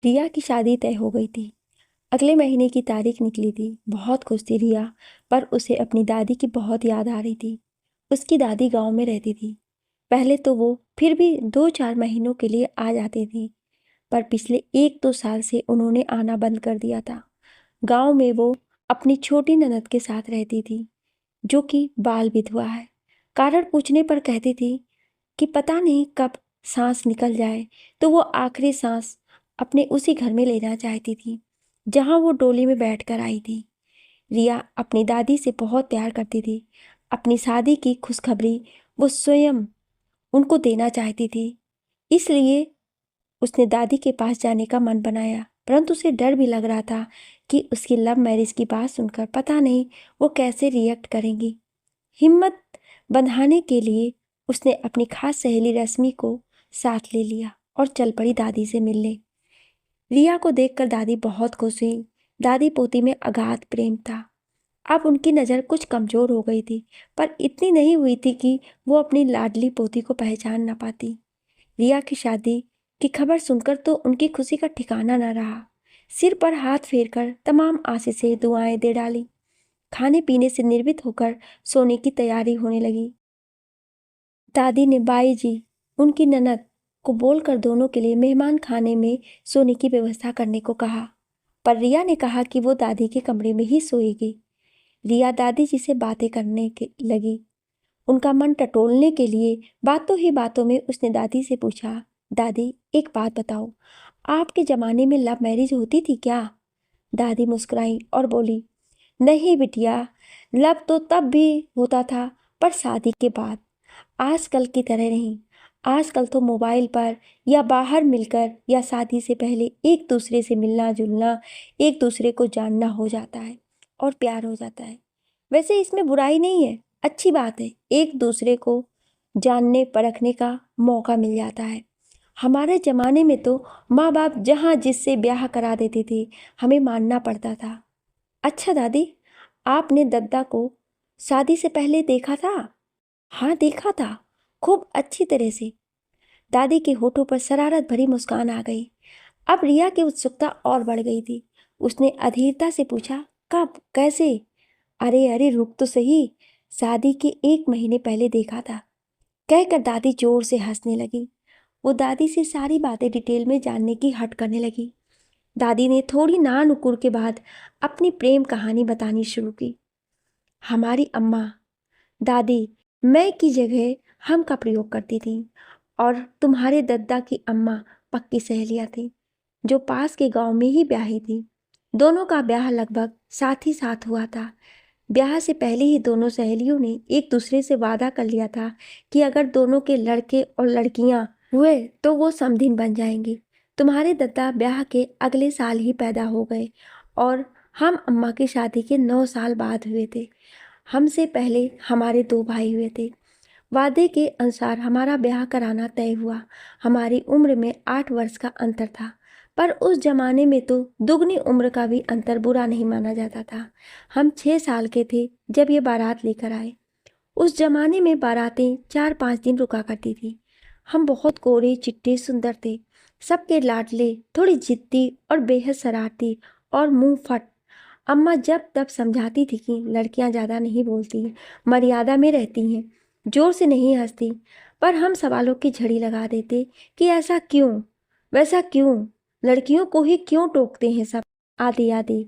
रिया की शादी तय हो गई थी। अगले महीने की तारीख निकली थी। बहुत खुश थी रिया, पर उसे अपनी दादी की बहुत याद आ रही थी। उसकी दादी गांव में रहती थी। पहले तो वो फिर भी 2-4 महीनों के लिए आ जाती थी, पर पिछले 1-2 साल से उन्होंने आना बंद कर दिया था। गांव में वो अपनी छोटी ननद के साथ रहती थी, जो कि बाल विधवा है। कारण पूछने पर कहती थी कि पता नहीं कब सांस निकल जाए, तो वो आखिरी सांस अपने उसी घर में लेना चाहती थी जहां वो डोली में बैठकर आई थी। रिया अपनी दादी से बहुत प्यार करती थी। अपनी शादी की खुशखबरी वो स्वयं उनको देना चाहती थी। इसलिए उसने दादी के पास जाने का मन बनाया, परंतु उसे डर भी लग रहा था कि उसकी लव मैरिज की बात सुनकर पता नहीं वो कैसे रिएक्ट करेंगी। हिम्मत बंधाने के लिए उसने अपनी खास सहेली रश्मि को साथ ले लिया और चल पड़ी दादी से मिलने। रिया को देखकर दादी बहुत खुश हुई। दादी पोती में अगाध प्रेम था। अब उनकी नज़र कुछ कमज़ोर हो गई थी, पर इतनी नहीं हुई थी कि वो अपनी लाडली पोती को पहचान ना पाती। रिया की शादी की खबर सुनकर तो उनकी खुशी का ठिकाना न रहा। सिर पर हाथ फेरकर तमाम आशीषें दुआएं दे डाली। खाने पीने से निर्वित होकर सोने की तैयारी होने लगी। दादी ने बाई जी, उनकी ननद को बोलकर दोनों के लिए मेहमान खाने में सोने की व्यवस्था करने को कहा, पर रिया ने कहा कि वो दादी के कमरे में ही सोएगी। रिया दादी जी से बातें करने के लगी। उनका मन टटोलने के लिए बातों ही बातों में उसने दादी से पूछा, दादी एक बात बताओ, आपके ज़माने में लव मैरिज होती थी क्या? दादी मुस्कुराई और बोली, नहीं बिटिया, लव तो तब भी होता था, पर शादी के बाद। आजकल की तरह नहीं। आजकल तो मोबाइल पर या बाहर मिलकर या शादी से पहले एक दूसरे से मिलना जुलना, एक दूसरे को जानना हो जाता है और प्यार हो जाता है। वैसे इसमें बुराई नहीं है, अच्छी बात है। एक दूसरे को जानने परखने का मौका मिल जाता है। हमारे ज़माने में तो माँ बाप जहाँ जिससे ब्याह करा देते थे, हमें मानना पड़ता था। अच्छा दादी, आपने दद्दा को शादी से पहले देखा था? हाँ देखा था, खूब अच्छी तरह से। दादी के होठों पर शरारत भरी मुस्कान आ गई। अब रिया की उत्सुकता और बढ़ गई थी। उसने अधीरता से पूछा, कब, कैसे? अरे अरे रुक तो सही, शादी के 1 महीने पहले देखा था, कहकर दादी जोर से हंसने लगी। वो दादी से सारी बातें डिटेल में जानने की हट करने लगी। दादी ने थोड़ी ना नुकुर के बाद अपनी प्रेम कहानी बतानी शुरू की। हमारी अम्मा दादी मैं की जगह हम का प्रयोग करती थी, और तुम्हारे दद्दा की अम्मा पक्की सहेलियाँ थी, जो पास के गांव में ही ब्याही थी। दोनों का ब्याह लगभग साथ ही साथ हुआ था। ब्याह से पहले ही दोनों सहेलियों ने एक दूसरे से वादा कर लिया था कि अगर दोनों के लड़के और लड़कियां हुए तो वो समधिन बन जाएंगी। तुम्हारे दद्दा ब्याह के अगले साल ही पैदा हो गए और हम अम्मा की शादी के 9 साल बाद हुए थे। हमसे पहले हमारे 2 भाई हुए थे। वादे के अनुसार हमारा ब्याह कराना तय हुआ। हमारी उम्र में 8 वर्ष का अंतर था, पर उस जमाने में तो दुगनी उम्र का भी अंतर बुरा नहीं माना जाता था। हम 6 साल के थे जब ये बारात लेकर आए। उस जमाने में बारातें 4-5 दिन रुका करती थी। हम बहुत गोरे चिट्टे सुंदर थे, सबके लाडले, थोड़ी जिद्दी और बेहद शरारती और मुंह फट। अम्मा जब तब समझाती थी कि लड़कियां ज़्यादा नहीं बोलती, मर्यादा में रहती हैं, जोर से नहीं हंसती, पर हम सवालों की झड़ी लगा देते कि ऐसा क्यों, वैसा क्यों, लड़कियों को ही क्यों टोकते हैं सब, आदि आदि।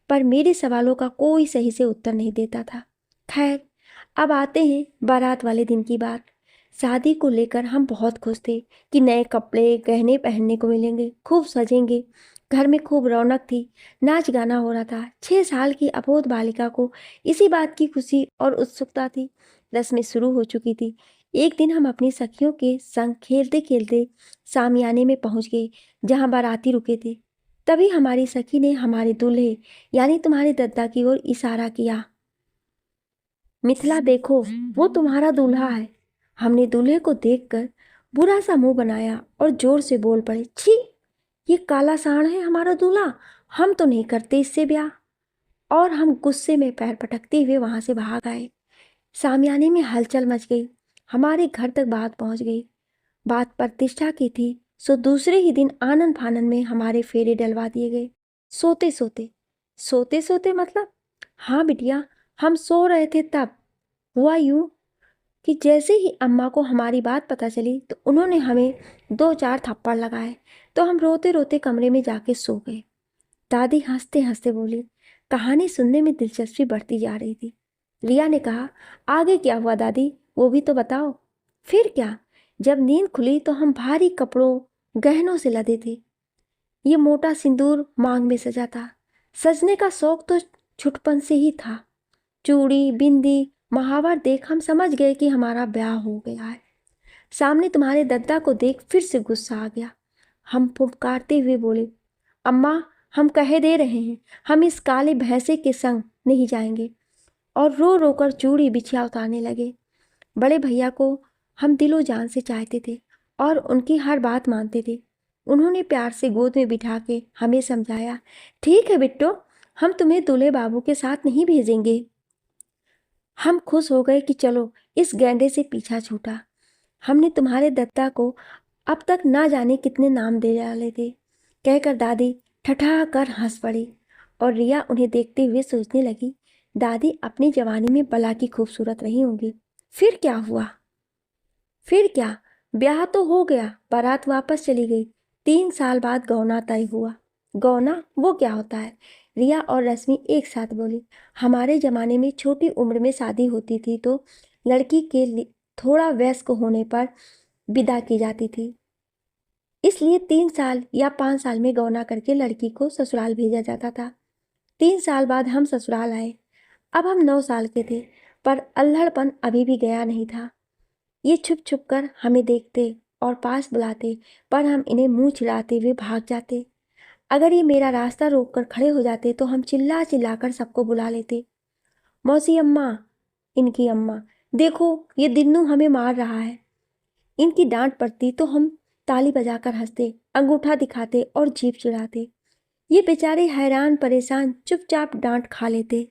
पर मेरे सवालों का कोई सही से उत्तर नहीं देता था। खैर, अब आते हैं बारात वाले दिन की बात। शादी को लेकर हम बहुत खुश थे कि नए कपड़े गहने पहनने को मिलेंगे, खूब सजेंगे। घर में खूब रौनक थी, नाच गाना हो रहा था। 6 साल की अबोध बालिका को इसी बात की खुशी और उत्सुकता थी। रस्में शुरू हो चुकी थी। एक दिन हम अपनी सखियों के संग खेलते खेलते सामियाने में पहुंच गए, जहां बाराती रुके थे। तभी हमारी सखी ने हमारे दूल्हे यानी तुम्हारे दद्दा की ओर इशारा किया। मिथिला देखो, वो तुम्हारा दूल्हा है। हमने दूल्हे को देखकर बुरा सा मुंह बनाया और जोर से बोल पड़े, छी, ये काला सांड है हमारा दूल्हा, हम तो नहीं करते इससे ब्याह। और हम गुस्से में पैर पटकते हुए वहां से भाग आए। सामियाने में हलचल मच गई। हमारे घर तक बात पहुंच गई। बात प्रतिष्ठा की थी, सो दूसरे ही दिन आनन फानन में हमारे फेरे डलवा दिए गए। सोते सोते। सोते सोते मतलब? हाँ बिटिया, हम सो रहे थे तब। हुआ यूं कि जैसे ही अम्मा को हमारी बात पता चली तो उन्होंने हमें 2-4 थप्पड़ लगाए, तो हम रोते रोते कमरे में जाके सो गए। दादी हंसते हंसते बोली। कहानी सुनने में दिलचस्पी बढ़ती जा रही थी। रिया ने कहा, आगे क्या हुआ दादी, वो भी तो बताओ। फिर क्या, जब नींद खुली तो हम भारी कपड़ों गहनों से लदे थे। ये मोटा सिंदूर मांग में सजा था। सजने का शौक तो छुटपन से ही था। चूड़ी बिंदी महावर देख हम समझ गए कि हमारा ब्याह हो गया है। सामने तुम्हारे दद्दा को देख फिर से गुस्सा आ गया। हम पुकारते हुए बोले, अम्मा, हम कहे दे रहे हैं, हम इस काले भैंसे के संग नहीं जाएंगे। और रो रो कर चूड़ी बिछिया उतारने लगे। बड़े भैया को हम दिलो जान से चाहते थे और उनकी हर बात मानते थे। उन्होंने प्यार से गोद में बिठा के हमें समझाया, ठीक है बिट्टो, हम तुम्हें दूल्हे बाबू के साथ नहीं भेजेंगे। हम खुश हो गए कि चलो इस गैंडे से पीछा छूटा। हमने तुम्हारे दत्ता को अब तक ना जाने कितने नाम दे डाले थे, कहकर दादी ठठा कर हंस पड़ी। और रिया उन्हें देखते हुए सोचने लगी, दादी अपनी जवानी में बला की खूबसूरत रही होंगी। फिर क्या हुआ? फिर क्या, ब्याह तो हो गया, बारात वापस चली गई। 3 साल बाद गौना तय हुआ। गौना, वो क्या होता है? रिया और रश्मि एक साथ बोली। हमारे ज़माने में छोटी उम्र में शादी होती थी तो लड़की के थोड़ा वयस्क होने पर विदा की जाती थी। इसलिए 3 साल या 5 साल में गौना करके लड़की को ससुराल भेजा जाता था। 3 साल बाद हम ससुराल आए। अब हम 9 साल के थे, पर अल्हड़पन अभी भी गया नहीं था। ये छुप छुप कर हमें देखते और पास बुलाते, पर हम इन्हें मुंह चिढ़ाते हुए भाग जाते। अगर ये मेरा रास्ता रोक कर खड़े हो जाते तो हम चिल्ला चिल्ला कर सबको बुला लेते। मौसी अम्मा, इनकी अम्मा, देखो ये दिन्नू हमें मार रहा है। इनकी डांट पड़ती तो हम ताली बजाकर हंसते, अंगूठा दिखाते और जीभ चिढ़ाते। ये बेचारे हैरान परेशान चुपचाप डांट खा लेते।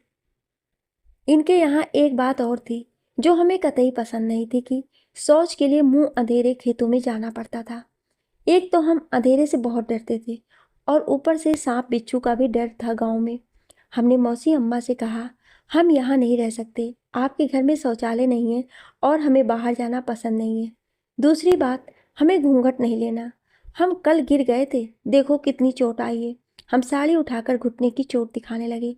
इनके यहाँ एक बात और थी जो हमें कतई पसंद नहीं थी कि शौच के लिए मुंह अंधेरे खेतों में जाना पड़ता था। एक तो हम अंधेरे से बहुत डरते थे और ऊपर से सांप बिच्छू का भी डर था गांव में। हमने मौसी अम्मा से कहा, हम यहाँ नहीं रह सकते, आपके घर में शौचालय नहीं है और हमें बाहर जाना पसंद नहीं है। दूसरी बात, हमें घूंघट नहीं लेना। हम कल गिर गए थे, देखो कितनी चोट आई है। हम साड़ी उठाकर घुटने की चोट दिखाने लगे।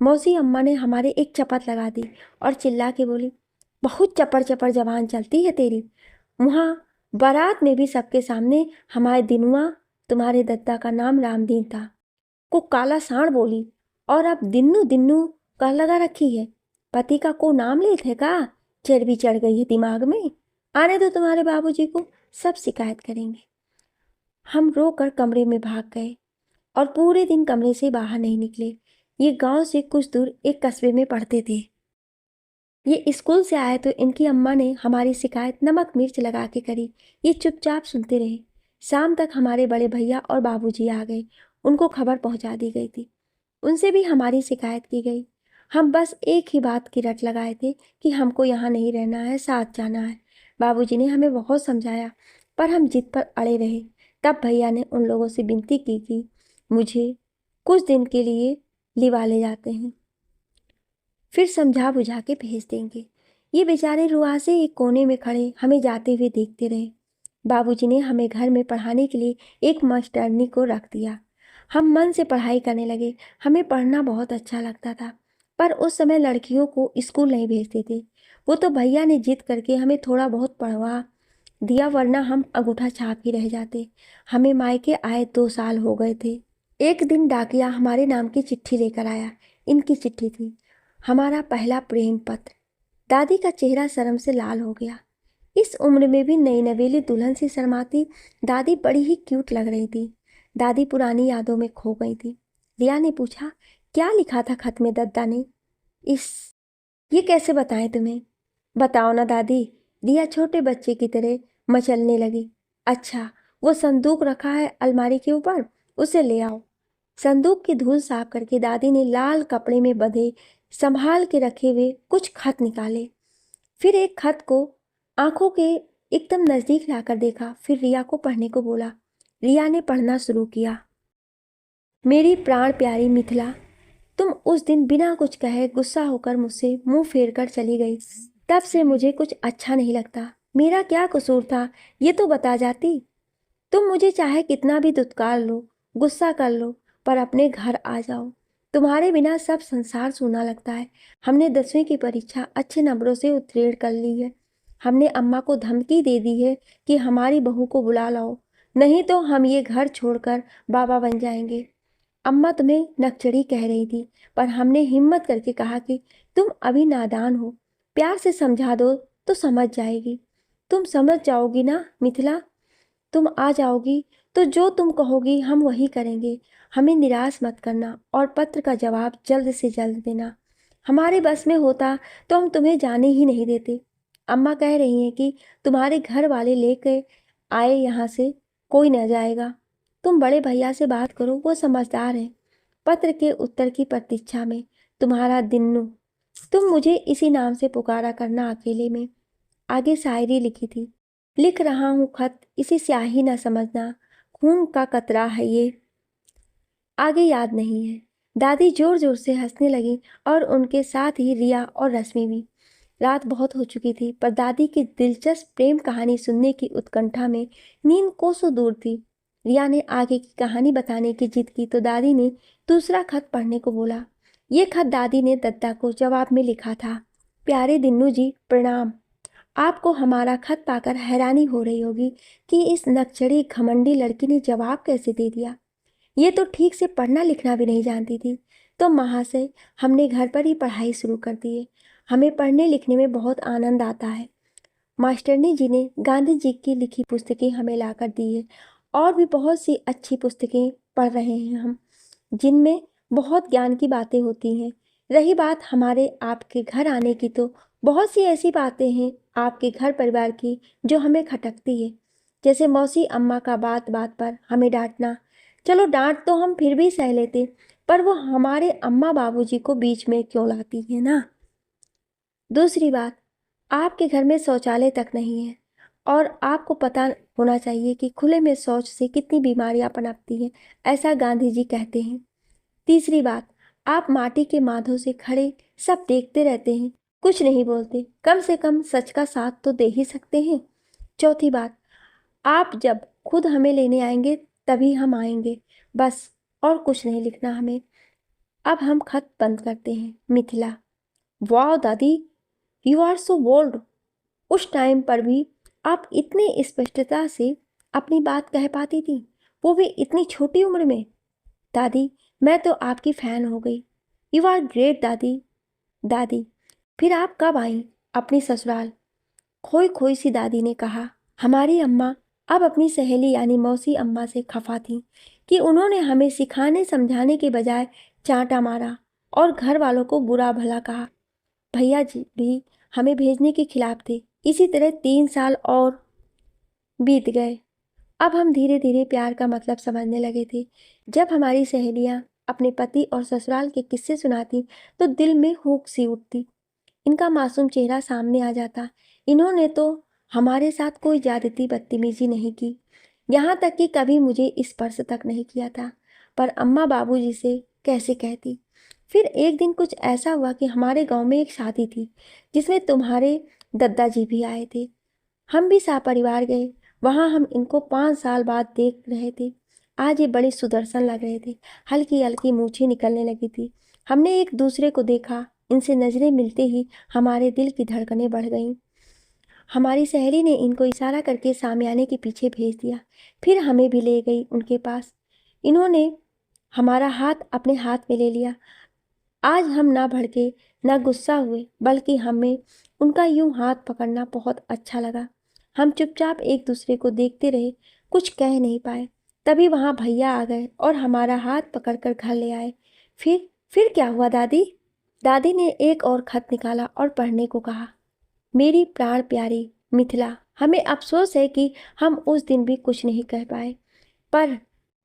मौसी अम्मा ने हमारे एक चपत लगा दी और चिल्ला के बोली, बहुत चपर चपर जबान चलती है तेरी। वहाँ बारात में भी सबके सामने हमारे दिनुआ, तुम्हारे दद्दा का नाम रामदीन था, को काला सांड बोली और अब दिन्नू दिन्नू का लगा रखी है। पति का को नाम लेते है का? चर्बी चढ़ गई है दिमाग में। आने दो तुम्हारे बाबूजी को, सब शिकायत करेंगे। हम रो कर कमरे में भाग गए और पूरे दिन कमरे से बाहर नहीं निकले। ये गांव से कुछ दूर एक कस्बे में पढ़ते थे। ये स्कूल से आए तो इनकी अम्मा ने हमारी शिकायत नमक मिर्च लगा के करी। ये चुपचाप सुनते रहे। शाम तक हमारे बड़े भैया और बाबूजी आ गए। उनको खबर पहुंचा दी गई थी। उनसे भी हमारी शिकायत की गई। हम बस एक ही बात की रट लगाए थे कि हमको यहाँ नहीं रहना है, साथ जाना है। बाबूजी ने हमें बहुत समझाया, पर हम जिद पर अड़े रहे। तब भैया ने उन लोगों से विनती की कि मुझे कुछ दिन के लिए लिवा ले जाते हैं, फिर समझा बुझा के भेज देंगे। ये बेचारे रुआसे एक कोने में खड़े हमें जाते हुए देखते रहे। बाबूजी ने हमें घर में पढ़ाने के लिए एक मास्टरनी को रख दिया। हम मन से पढ़ाई करने लगे। हमें पढ़ना बहुत अच्छा लगता था, पर उस समय लड़कियों को स्कूल नहीं भेजते थे। वो तो भैया ने जिद करके हमें थोड़ा बहुत पढ़वा दिया, वरना हम अंगूठा छाप ही रह जाते। हमें मायके आए 2 साल हो गए थे। एक दिन डाकिया हमारे नाम की चिट्ठी लेकर आया। इनकी चिट्ठी थी, हमारा पहला प्रेम पत्र। दादी का चेहरा शर्म से लाल हो गया। इस उम्र में भी नई नवेली दुल्हन सी शर्माती दादी बड़ी ही क्यूट लग रही थी। दादी पुरानी यादों में खो गई थी। रिया ने पूछा, क्या लिखा था खत में दद्दा ने? इस ये कैसे बताएं तुम्हें? बताओ ना दादी। रिया छोटे बच्चे की तरह मचलने लगी। अच्छा, वो संदूक रखा है अलमारी के ऊपर, उसे ले आओ। संदूक की धूल साफ करके दादी ने लाल कपड़े में बंधे संभाल के रखे हुए कुछ खत निकाले। फिर एक खत को आंखों के एकदम नजदीक लाकर देखा, फिर रिया को पढ़ने को बोला। रिया ने पढ़ना शुरू किया। मेरी प्राण प्यारी मिथिला, तुम उस दिन बिना कुछ कहे गुस्सा होकर मुझसे मुंह फेर कर चली गई। तब से मुझे कुछ अच्छा नहीं लगता। मेरा क्या कसूर था, ये तो बता जाती। तुम मुझे चाहे कितना भी दुत्कार लो, गुस्सा कर लो, पर अपने घर आ जाओ। तुम्हारे बिना सब संसार सूना लगता है। हमने 10वीं की परीक्षा अच्छे नंबरों से उत्तीर्ण कर ली है। हमने अम्मा को धमकी दे दी है कि हमारी बहू को बुला लाओ, नहीं तो हम ये घर छोड़कर बाबा बन जाएंगे। अम्मा तुम्हें नकचड़ी कह रही थी, पर हमने हिम्मत करके कहा कि तुम अभी नादान हो, प्यार से समझा दो तो समझ जाएगी। तुम समझ जाओगी ना मिथिला? तुम आ जाओगी तो जो तुम कहोगी हम वही करेंगे। हमें निराश मत करना और पत्र का जवाब जल्द से जल्द देना। हमारे बस में होता तो हम तुम्हें जाने ही नहीं देते। अम्मा कह रही हैं कि तुम्हारे घर वाले लेके आए यहाँ से कोई न जाएगा। तुम बड़े भैया से बात करो, वो समझदार हैं। पत्र के उत्तर की प्रतीक्षा में, तुम्हारा दिन्नू। तुम मुझे इसी नाम से पुकारा करना अकेले में। आगे शायरी लिखी थी। लिख रहा हूँ खत, इसे स्याही न समझना, खून का कतरा है ये। आगे याद नहीं है। दादी जोर जोर से हंसने लगी और उनके साथ ही रिया और रश्मि भी। रात बहुत हो चुकी थी, पर दादी की दिलचस्प प्रेम कहानी सुनने की उत्कंठा में नींद कोसों दूर थी। रिया ने आगे की कहानी बताने की जिद की तो दादी ने दूसरा खत पढ़ने को बोला। ये खत दादी ने दद्दा को जवाब में लिखा था। प्यारे दिन्नू जी, प्रणाम। आपको हमारा खत पाकर हैरानी हो रही होगी कि इस नक्चड़ी घमंडी लड़की ने जवाब कैसे दे दिया। ये तो ठीक से पढ़ना लिखना भी नहीं जानती थी। तो महाशय, हमने घर पर ही पढ़ाई शुरू कर दी है। हमें पढ़ने लिखने में बहुत आनंद आता है। मास्टरनी जी ने गांधी जी की लिखी पुस्तकें हमें लाकर दी है और भी बहुत सी अच्छी पुस्तकें पढ़ रहे हैं हम, जिनमें बहुत ज्ञान की बातें होती हैं। रही बात हमारे आपके घर आने की, तो बहुत सी ऐसी बातें हैं आपके घर परिवार की जो हमें खटकती है। जैसे मौसी अम्मा का बात बात पर हमें डांटना। चलो डांट तो हम फिर भी सह लेते, पर वो हमारे अम्मा बाबूजी को बीच में क्यों लाती है ना। दूसरी बात, आपके घर में शौचालय तक नहीं है और आपको पता होना चाहिए कि खुले में शौच से कितनी बीमारियां पनपती हैं, ऐसा गांधी जी कहते हैं। तीसरी बात, आप माटी के माधो से खड़े सब देखते रहते हैं, कुछ नहीं बोलते, कम से कम सच का साथ तो दे ही सकते हैं। चौथी बात, आप जब खुद हमें लेने आएंगे तभी हम आएंगे, बस, और कुछ नहीं लिखना हमें। अब हम खत बंद करते हैं। मिथिला। वाह दादी, यू आर सो बोल्ड। उस टाइम पर भी आप इतने स्पष्टता से अपनी बात कह पाती थी, वो भी इतनी छोटी उम्र में। दादी, मैं तो आपकी फ़ैन हो गई। यू आर ग्रेट दादी। दादी, फिर आप कब आई अपनी ससुराल? खोई खोई सी दादी ने कहा। हमारी अम्मा अब अपनी सहेली यानी मौसी अम्मा से खफा थी कि उन्होंने हमें सिखाने समझाने के बजाय चांटा मारा और घर वालों को बुरा भला कहा। भैया जी भी हमें भेजने के खिलाफ थे। इसी तरह 3 साल और बीत गए। अब हम धीरे धीरे प्यार का मतलब समझने लगे थे। जब हमारी सहेलियां अपने पति और ससुराल के किस्से सुनाती तो दिल में हुक सी उठती। इनका मासूम चेहरा सामने आ जाता। इन्होंने तो हमारे साथ कोई ज्यादती बदतमीजी नहीं की, यहाँ तक कि कभी मुझे स्पर्श तक नहीं किया था, पर अम्मा बाबूजी से कैसे कहती। फिर एक दिन कुछ ऐसा हुआ कि हमारे गांव में एक शादी थी जिसमें तुम्हारे दादाजी भी आए थे। हम भी सापरिवार गए। वहाँ हम इनको 5 साल बाद देख रहे थे। आज ये बड़े सुदर्शन लग रहे थे। हल्की हल्की मूछें निकलने लगी थी। हमने एक दूसरे को देखा। इनसे नजरें मिलते ही हमारे दिल की धड़कनें बढ़ गईं। हमारी सहेली ने इनको इशारा करके सामियाने के पीछे भेज दिया। फिर हमें भी ले गई उनके पास। इन्होंने हमारा हाथ अपने हाथ में ले लिया। आज हम ना भड़के ना गुस्सा हुए, बल्कि हमें उनका यूं हाथ पकड़ना बहुत अच्छा लगा। हम चुपचाप एक दूसरे को देखते रहे, कुछ कह नहीं पाए। तभी वहाँ भैया आ गए और हमारा हाथ पकड़कर घर ले आए। फिर क्या हुआ दादी? दादी ने एक और खत निकाला और पढ़ने को कहा। मेरी प्राण प्यारी मिथिला, हमें अफसोस है कि हम उस दिन भी कुछ नहीं कह पाए, पर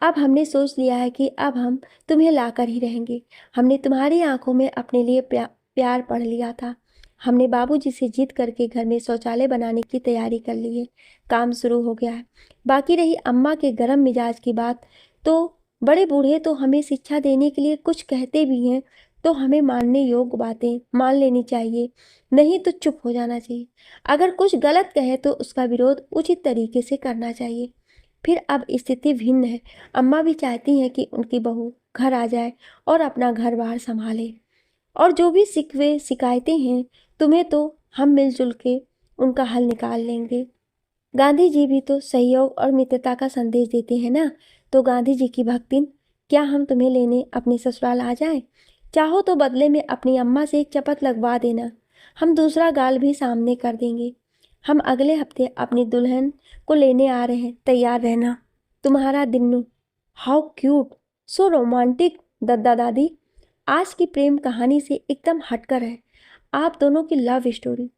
अब हमने सोच लिया है कि अब हम तुम्हें लाकर ही रहेंगे। हमने तुम्हारी आंखों में अपने लिए प्यार पढ़ लिया था। हमने बाबूजी से जिद करके घर में शौचालय बनाने की तैयारी कर ली है। काम शुरू हो गया है। बाकी रही अम्मा के गर्म मिजाज की बात, तो बड़े बूढ़े तो हमें शिक्षा देने के लिए कुछ कहते भी हैं, तो हमें मानने योग्य बातें मान लेनी चाहिए, नहीं तो चुप हो जाना चाहिए। अगर कुछ गलत कहे तो उसका विरोध उचित तरीके से करना चाहिए। फिर अब स्थिति भिन्न है। अम्मा भी चाहती हैं कि उनकी बहू घर आ जाए और अपना घर बार संभाले, और जो भी शिकवे शिकायतें हैं तुम्हें तो हम मिलजुल के उनका हल निकाल लेंगे। गांधी जी भी तो सहयोग और मित्रता का संदेश देते हैं ना। तो गांधी जी की भक्तिन, क्या हम तुम्हें लेने अपने ससुराल आ जाएं? चाहो तो बदले में अपनी अम्मा से एक चपत लगवा देना, हम दूसरा गाल भी सामने कर देंगे। हम अगले हफ्ते अपनी दुल्हन को लेने आ रहे हैं, तैयार रहना। तुम्हारा दिन्नू। हाउ क्यूट, सो रोमांटिक दद्दा दादी। आज की प्रेम कहानी से एकदम हटकर है आप दोनों की लव स्टोरी।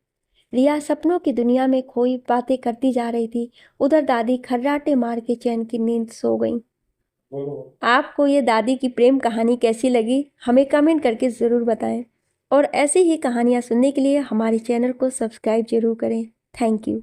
रिया सपनों की दुनिया में खोई बातें करती जा रही थी। उधर दादी खर्राटे मार के चैन की नींद सो गई। आपको ये दादी की प्रेम कहानी कैसी लगी हमें कमेंट करके ज़रूर बताएं, और ऐसी ही कहानियाँ सुनने के लिए हमारे चैनल को सब्सक्राइब जरूर करें। Thank you.